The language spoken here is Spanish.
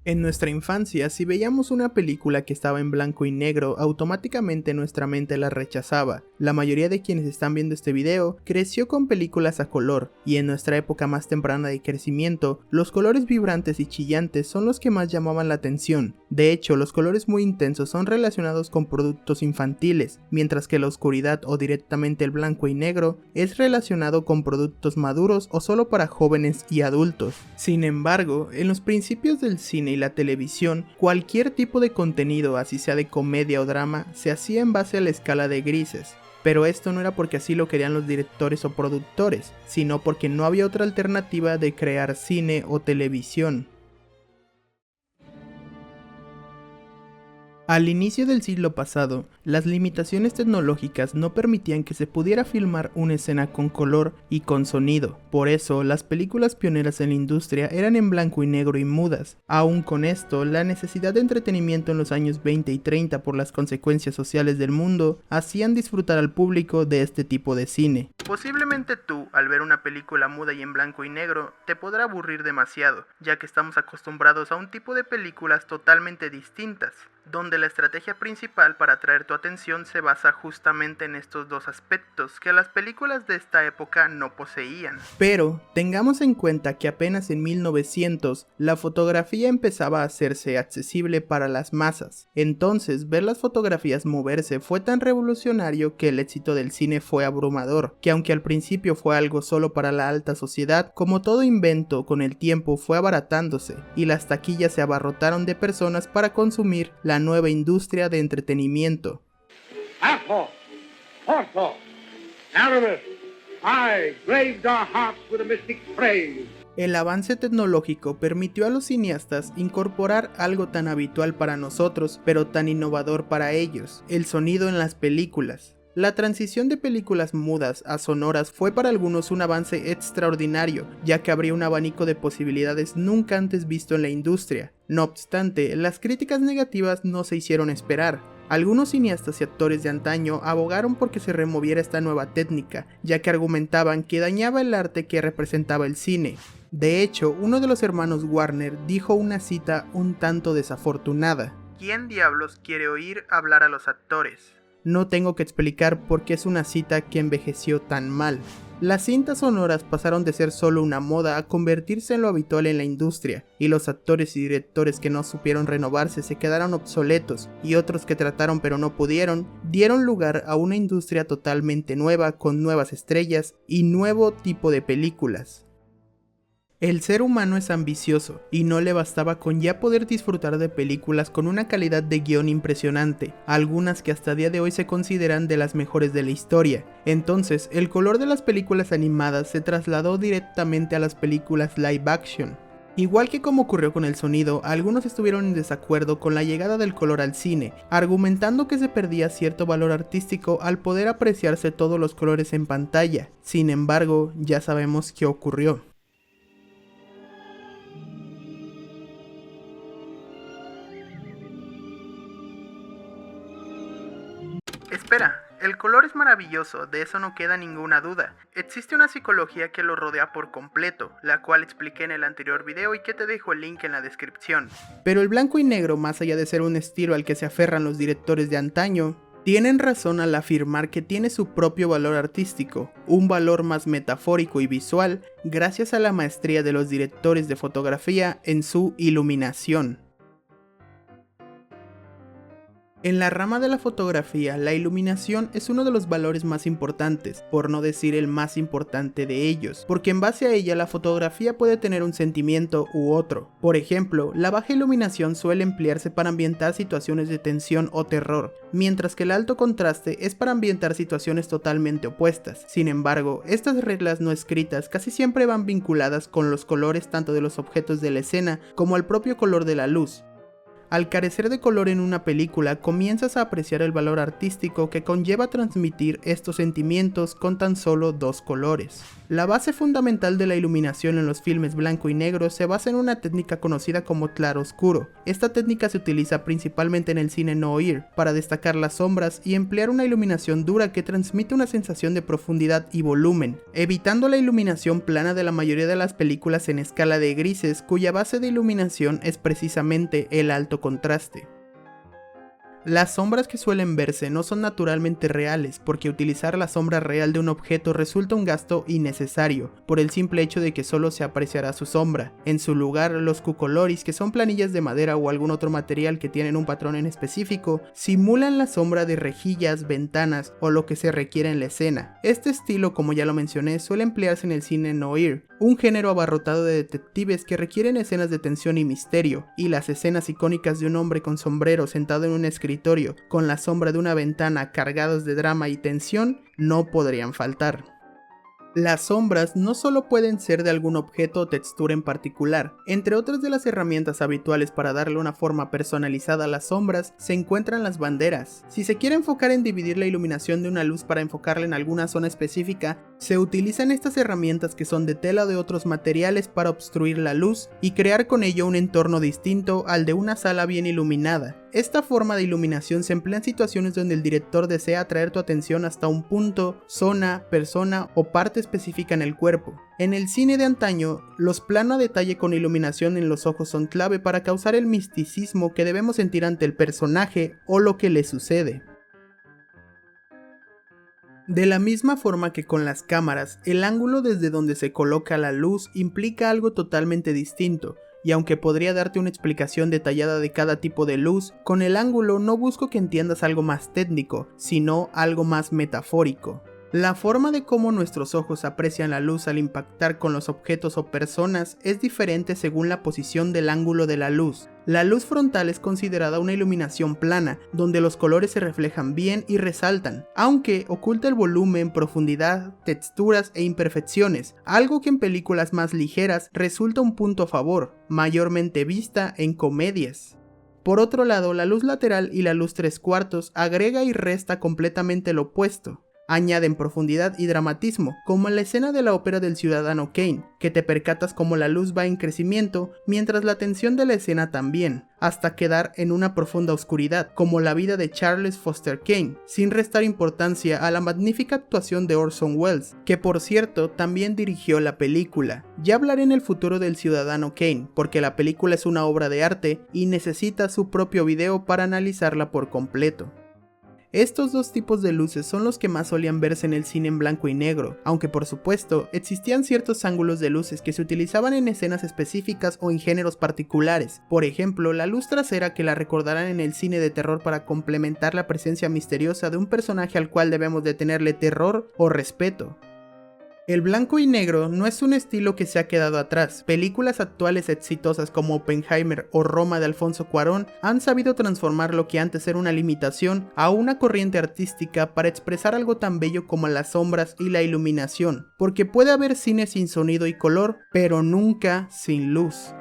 En nuestra infancia, si veíamos una película que estaba en blanco y negro, automáticamente nuestra mente la rechazaba. La mayoría de quienes están viendo este video creció con películas a color, y en nuestra época más temprana de crecimiento, los colores vibrantes y chillantes son los que más llamaban la atención. De hecho, los colores muy intensos son relacionados con productos infantiles, mientras que la oscuridad o directamente el blanco y negro es relacionado con productos maduros o solo para jóvenes y adultos. Sin embargo, en los principios del cine y la televisión, cualquier tipo de contenido, así sea de comedia o drama, se hacía en base a la escala de grises. Pero esto no era porque así lo querían los directores o productores, sino porque no había otra alternativa de crear cine o televisión. Al inicio del siglo pasado, las limitaciones tecnológicas no permitían que se pudiera filmar una escena con color y con sonido. Por eso, las películas pioneras en la industria eran en blanco y negro y mudas. Aún con esto, la necesidad de entretenimiento en los años 20 y 30 por las consecuencias sociales del mundo hacían disfrutar al público de este tipo de cine. Posiblemente tú, al ver una película muda y en blanco y negro, te podrá aburrir demasiado, ya que estamos acostumbrados a un tipo de películas totalmente distintas, donde la estrategia principal para atraer tu atención se basa justamente en estos dos aspectos que las películas de esta época no poseían. Pero tengamos en cuenta que apenas en 1900 la fotografía empezaba a hacerse accesible para las masas. Entonces, ver las fotografías moverse fue tan revolucionario que el éxito del cine fue abrumador, que aunque al principio fue algo solo para la alta sociedad, como todo invento con el tiempo fue abaratándose y las taquillas se abarrotaron de personas para consumir la nueva industria de entretenimiento. El avance tecnológico permitió a los cineastas incorporar algo tan habitual para nosotros, pero tan innovador para ellos: el sonido en las películas. La transición de películas mudas a sonoras fue para algunos un avance extraordinario, ya que abría un abanico de posibilidades nunca antes visto en la industria. No obstante, las críticas negativas no se hicieron esperar. Algunos cineastas y actores de antaño abogaron porque se removiera esta nueva técnica, ya que argumentaban que dañaba el arte que representaba el cine. De hecho, uno de los hermanos Warner dijo una cita un tanto desafortunada: ¿Quién diablos quiere oír hablar a los actores? No tengo que explicar por qué es una cita que envejeció tan mal. Las cintas sonoras pasaron de ser solo una moda a convertirse en lo habitual en la industria, y los actores y directores que no supieron renovarse se quedaron obsoletos, y otros que trataron pero no pudieron, dieron lugar a una industria totalmente nueva con nuevas estrellas y nuevo tipo de películas. El ser humano es ambicioso, y no le bastaba con ya poder disfrutar de películas con una calidad de guión impresionante, algunas que hasta día de hoy se consideran de las mejores de la historia. Entonces, el color de las películas animadas se trasladó directamente a las películas live action. Igual que como ocurrió con el sonido, algunos estuvieron en desacuerdo con la llegada del color al cine, argumentando que se perdía cierto valor artístico al poder apreciarse todos los colores en pantalla. Sin embargo, ya sabemos qué ocurrió. Espera, el color es maravilloso, de eso no queda ninguna duda. Existe una psicología que lo rodea por completo, la cual expliqué en el anterior video y que te dejo el link en la descripción. Pero el blanco y negro, más allá de ser un estilo al que se aferran los directores de antaño, tienen razón al afirmar que tiene su propio valor artístico, un valor más metafórico y visual, gracias a la maestría de los directores de fotografía en su iluminación. En la rama de la fotografía, la iluminación es uno de los valores más importantes, por no decir el más importante de ellos, porque en base a ella la fotografía puede tener un sentimiento u otro. Por ejemplo, la baja iluminación suele emplearse para ambientar situaciones de tensión o terror, mientras que el alto contraste es para ambientar situaciones totalmente opuestas. Sin embargo, estas reglas no escritas casi siempre van vinculadas con los colores tanto de los objetos de la escena como el propio color de la luz. Al carecer de color en una película, comienzas a apreciar el valor artístico que conlleva transmitir estos sentimientos con tan solo dos colores. La base fundamental de la iluminación en los filmes blanco y negro se basa en una técnica conocida como claroscuro. Esta técnica se utiliza principalmente en el cine noir para destacar las sombras y emplear una iluminación dura que transmite una sensación de profundidad y volumen, evitando la iluminación plana de la mayoría de las películas en escala de grises, cuya base de iluminación es precisamente el alto contraste. Las sombras que suelen verse no son naturalmente reales, porque utilizar la sombra real de un objeto resulta un gasto innecesario, por el simple hecho de que solo se apreciará su sombra. En su lugar, los cucoloris, que son planillas de madera o algún otro material que tienen un patrón en específico, simulan la sombra de rejillas, ventanas o lo que se requiere en la escena. Este estilo, como ya lo mencioné, suele emplearse en el cine noir, un género abarrotado de detectives que requieren escenas de tensión y misterio, y las escenas icónicas de un hombre con sombrero sentado en un escritorio con la sombra de una ventana cargadas de drama y tensión no podrían faltar. Las sombras no solo pueden ser de algún objeto o textura en particular. Entre otras de las herramientas habituales para darle una forma personalizada a las sombras se encuentran las banderas. Si se quiere enfocar en dividir la iluminación de una luz para enfocarla en alguna zona específica, se utilizan estas herramientas que son de tela o de otros materiales para obstruir la luz y crear con ello un entorno distinto al de una sala bien iluminada. Esta forma de iluminación se emplea en situaciones donde el director desea atraer tu atención hasta un punto, zona, persona o parte específica en el cuerpo. En el cine de antaño, los planos a detalle con iluminación en los ojos son clave para causar el misticismo que debemos sentir ante el personaje o lo que le sucede. De la misma forma que con las cámaras, el ángulo desde donde se coloca la luz implica algo totalmente distinto, y aunque podría darte una explicación detallada de cada tipo de luz, con el ángulo no busco que entiendas algo más técnico, sino algo más metafórico. La forma de cómo nuestros ojos aprecian la luz al impactar con los objetos o personas es diferente según la posición del ángulo de la luz. La luz frontal es considerada una iluminación plana, donde los colores se reflejan bien y resaltan, aunque oculta el volumen, profundidad, texturas e imperfecciones, algo que en películas más ligeras resulta un punto a favor, mayormente vista en comedias. Por otro lado, la luz lateral y la luz 3/4 agrega y resta completamente lo opuesto. Añaden profundidad y dramatismo, como en la escena de la ópera del ciudadano Kane, que te percatas como la luz va en crecimiento mientras la tensión de la escena también, hasta quedar en una profunda oscuridad, como la vida de Charles Foster Kane, sin restar importancia a la magnífica actuación de Orson Welles, que por cierto también dirigió la película. Ya hablaré en el futuro del ciudadano Kane, porque la película es una obra de arte y necesita su propio video para analizarla por completo. Estos dos tipos de luces son los que más solían verse en el cine en blanco y negro, aunque por supuesto existían ciertos ángulos de luces que se utilizaban en escenas específicas o en géneros particulares. Por ejemplo, la luz trasera, que la recordarán en el cine de terror para complementar la presencia misteriosa de un personaje al cual debemos de tenerle terror o respeto. El blanco y negro no es un estilo que se ha quedado atrás. Películas actuales exitosas como Oppenheimer o Roma de Alfonso Cuarón han sabido transformar lo que antes era una limitación a una corriente artística para expresar algo tan bello como las sombras y la iluminación, porque puede haber cine sin sonido y color, pero nunca sin luz.